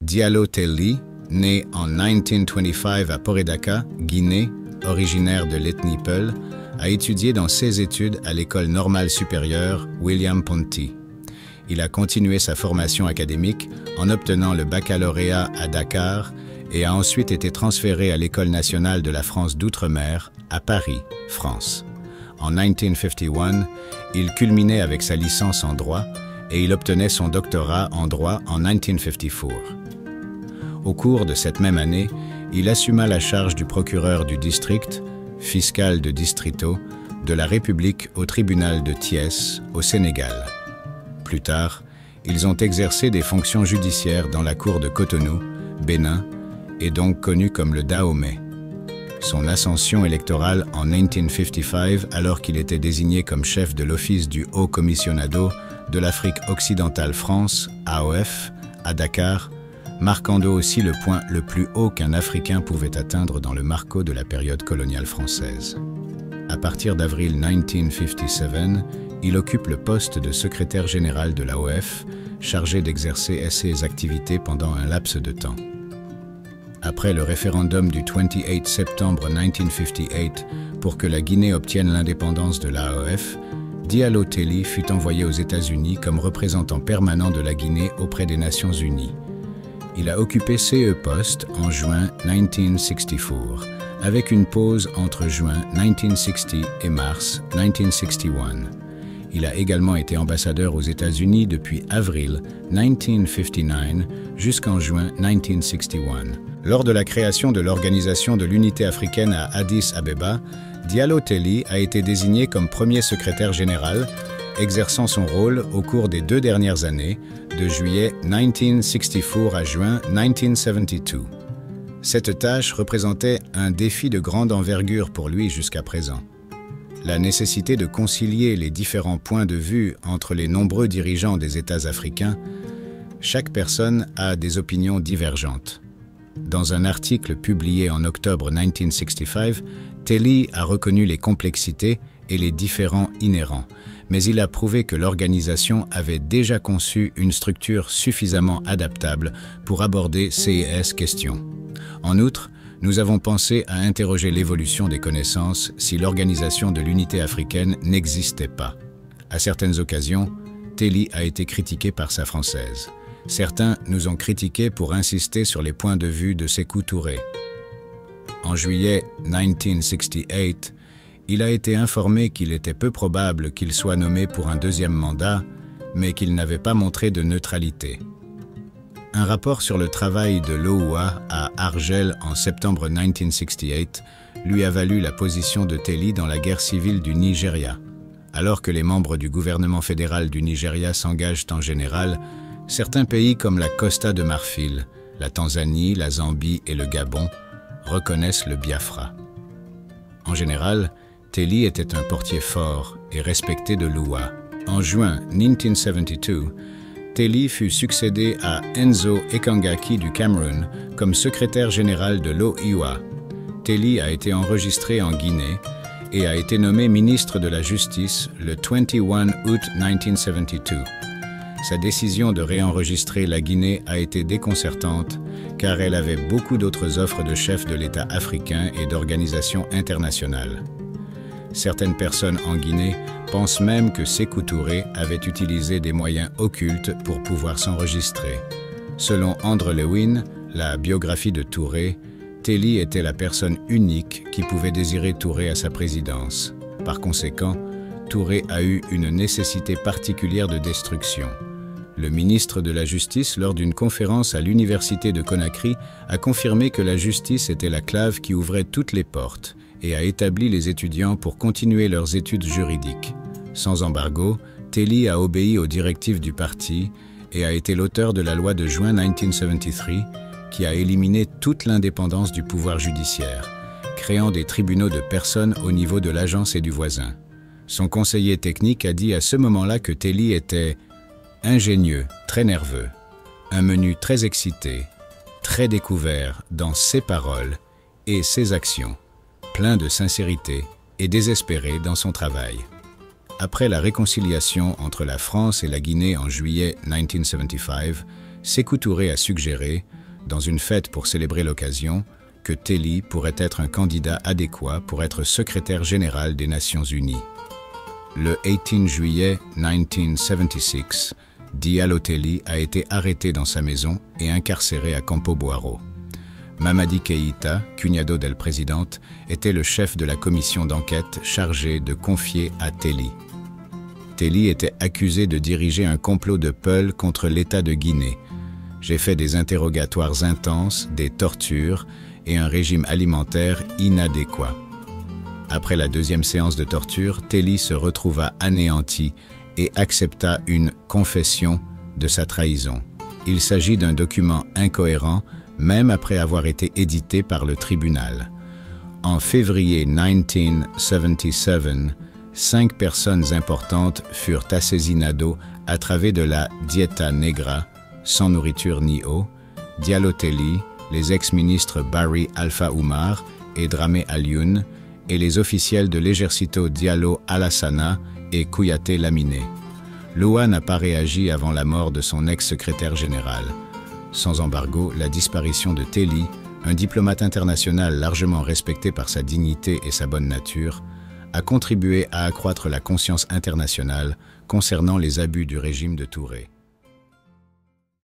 Diallo Telli, né en 1925 à Poredaka, Guinée, originaire de l'ethnie Peul, a étudié dans ses études à l'école normale supérieure William Ponty. Il a continué sa formation académique en obtenant le baccalauréat à Dakar et a ensuite été transféré à l'École nationale de la France d'Outre-mer à Paris, France. En 1951, il culminait avec sa licence en droit et il obtenait son doctorat en droit en 1954. Au cours de cette même année, il assuma la charge du procureur du district, fiscal de distrito, de la République au tribunal de Thiès, au Sénégal. Plus tard, ils ont exercé des fonctions judiciaires dans la cour de Cotonou, Bénin, et donc connu comme le Dahomey. Son ascension électorale en 1955, alors qu'il était désigné comme chef de l'Office du Haut Commissionado de l'Afrique occidentale France, AOF, à Dakar, marquant aussi le point le plus haut qu'un Africain pouvait atteindre dans le marco de la période coloniale française. À partir d'avril 1957, il occupe le poste de secrétaire général de l'AOF, chargé d'exercer ses activités pendant un laps de temps. Après le référendum du 28 septembre 1958 pour que la Guinée obtienne l'indépendance de l'AOF, Diallo Telli fut envoyé aux États-Unis comme représentant permanent de la Guinée auprès des Nations Unies. Il a occupé ce poste en juin 1964, avec une pause entre juin 1960 et mars 1961. Il a également été ambassadeur aux États-Unis depuis avril 1959 jusqu'en juin 1961. Lors de la création de l'Organisation de l'Unité africaine à Addis Abeba, Diallo Telli a été désigné comme premier secrétaire général, exerçant son rôle au cours des 2 dernières années, de juillet 1964 à juin 1972. Cette tâche représentait un défi de grande envergure pour lui jusqu'à présent. La nécessité de concilier les différents points de vue entre les nombreux dirigeants des États africains, chaque personne a des opinions divergentes. Dans un article publié en octobre 1965, Telli a reconnu les complexités et les différends inhérents, mais il a prouvé que l'organisation avait déjà conçu une structure suffisamment adaptable pour aborder ces questions. En outre, nous avons pensé à interroger l'évolution des connaissances si l'Organisation de l'Unité africaine n'existait pas. À certaines occasions, Telli a été critiqué par sa française. Certains nous ont critiqués pour insister sur les points de vue de Sékou Touré. En juillet 1968, il a été informé qu'il était peu probable qu'il soit nommé pour un 2e mandat, mais qu'il n'avait pas montré de neutralité. Un rapport sur le travail de l'OUA à Argel en septembre 1968 lui a valu la position de Telli dans la guerre civile du Nigeria. Alors que les membres du gouvernement fédéral du Nigeria s'engagent en général, certains pays comme la Costa de Marfil, la Tanzanie, la Zambie et le Gabon reconnaissent le Biafra. En général, Telli était un portier fort et respecté de l'OUA. En juin 1972, Telli fut succédé à Enzo Ekangaki du Cameroun comme secrétaire général de l'OUA. Telli a été enregistré en Guinée et a été nommé ministre de la Justice le 21 août 1972. Sa décision de réenregistrer la Guinée a été déconcertante car elle avait beaucoup d'autres offres de chefs de l'État africain et d'organisations internationales. Certaines personnes en Guinée pensent même que Sékou Touré avait utilisé des moyens occultes pour pouvoir s'enregistrer. Selon André Lewin, la biographie de Touré, Telli était la personne unique qui pouvait désirer Touré à sa présidence. Par conséquent, Touré a eu une nécessité particulière de destruction. Le ministre de la Justice, lors d'une conférence à l'université de Conakry, a confirmé que la justice était la clave qui ouvrait toutes les portes et a établi les étudiants pour continuer leurs études juridiques. Sans embargo, Telli a obéi aux directives du parti et a été l'auteur de la loi de juin 1973 qui a éliminé toute l'indépendance du pouvoir judiciaire, créant des tribunaux de personnes au niveau de l'agence et du voisin. Son conseiller technique a dit à ce moment-là que Telli était ingénieux, très nerveux, un menu très excité, très découvert dans ses paroles et ses actions, plein de sincérité et désespéré dans son travail. Après la réconciliation entre la France et la Guinée en juillet 1975, Sékou Touré a suggéré, dans une fête pour célébrer l'occasion, que Telly pourrait être un candidat adéquat pour être secrétaire général des Nations Unies. Le 18 juillet 1976, Diallo Telly a été arrêté dans sa maison et incarcéré à Campo Boaro. Mamadi Keïta, cuñado del Presidente, était le chef de la commission d'enquête chargée de confier à Telly. Telly était accusé de diriger un complot de Peul contre l'État de Guinée. J'ai fait des interrogatoires intenses, des tortures et un régime alimentaire inadéquat. Après la deuxième séance de torture, Telly se retrouva anéanti et accepta une confession de sa trahison. Il s'agit d'un document incohérent, même après avoir été édité par le tribunal. En février 1977, 5 personnes importantes furent assassinadas à travers de la Dieta Negra, sans nourriture ni eau, Diallo Telly, les ex-ministres Barry Alpha Oumar et Dramé Alioune, et les officiels de l'Ejército Diallo Alassana et Kouyaté Laminé. L'OA n'a pas réagi avant la mort de son ex-secrétaire général. Sans embargo, la disparition de Telly, un diplomate international largement respecté par sa dignité et sa bonne nature, a contribué à accroître la conscience internationale concernant les abus du régime de Touré.